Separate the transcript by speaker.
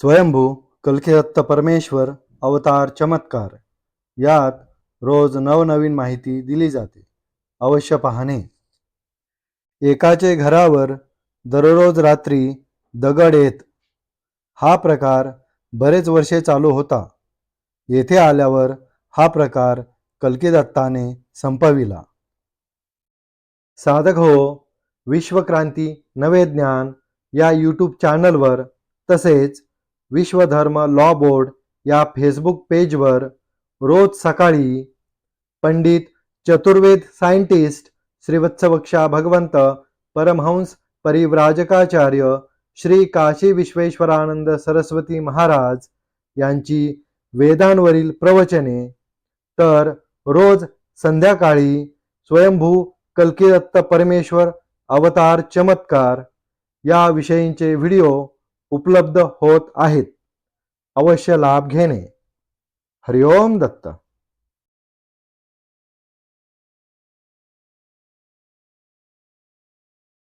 Speaker 1: स्वयंभू कल्किदत्त परमेश्वर अवतार चमत्कार यात रोज नवनवीन माहिती दिली जाते. अवश्य पाहणे. एकाचे घरावर दररोज रात्री दगड येत. हा प्रकार बरेच वर्षे चालू होता. येथे आल्यावर हा प्रकार कल्किदत्ताने संपविला. साधक हो, विश्वक्रांती नवे ज्ञान या यूट्यूब चॅनलवर तसेच विश्वधर्म लॉ बोर्ड या फेसबुक पेजवर रोज सकाळी पंडित चतुर्वेद सायंटिस्ट श्रीवत्सवक्षा भगवंत परमहंस परिव्राजकाचार्य श्री काशी विश्वेश्वरानंद सरस्वती महाराज यांची वेदांवरील प्रवचने, तर रोज संध्याकाळी स्वयंभू कल्किदत्त परमेश्वर अवतार चमत्कार या विषयींचे व्हिडिओ उपलब्ध होत आहेत. अवश्य लाभ घेणे. हरिओम दत्त.